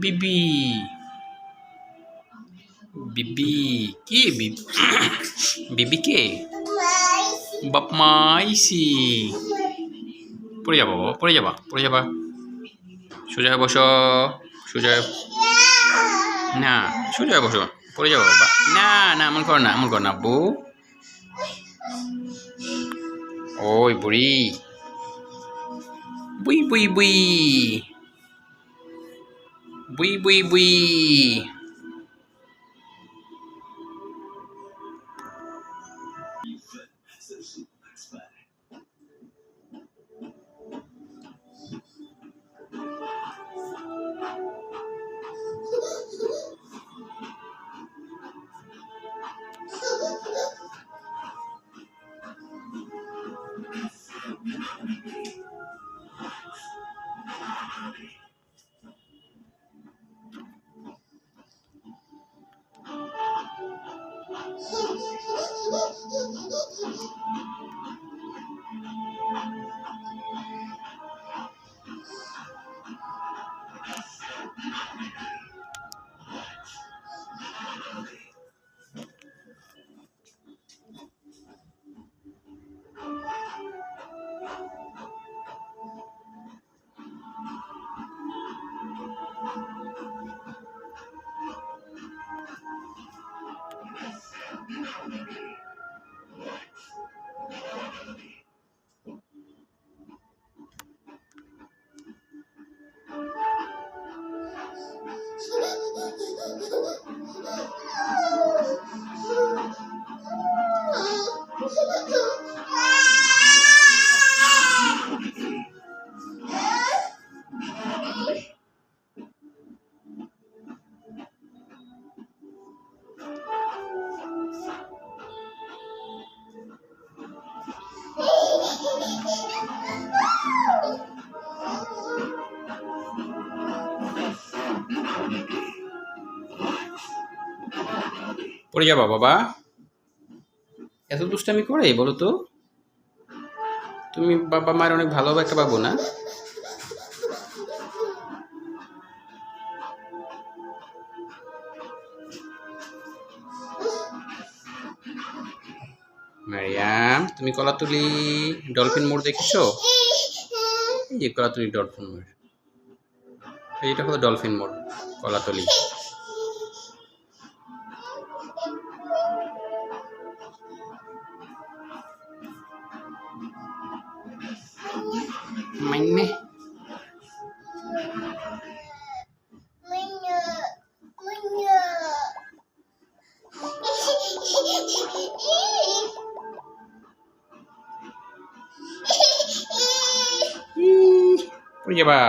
বিবি বিবি কি বিবি? বিবি কে? বাপ মা আইসি। পড়ে যাবা বাবা, পড়ে যাবা, পড়ে যাবা। সোজা হয়ে বসো, সোজা না, সোজা হয়ে বসো, পড়ে যাবো বাবা। না না, এমন কর না, এমন কর না আব্বু। ওই বুড়ি, বুই বুই বুই, বুই বুই বুই। পড়ে যাবা বাবা, এত দুষ্টামি করে বলো তো? তুমি বাবা মায়ের অনেক ভালো একটা বাবু না? মারিয়াম, তুমি কলাতুলি ডলফিন মোড় দেখেছো? এই যে কলাতুলি ডলফিন মোড়, এইটা হলো ডলফিন মোড়, কলাতলি। মাইনে পড়ে যাবা।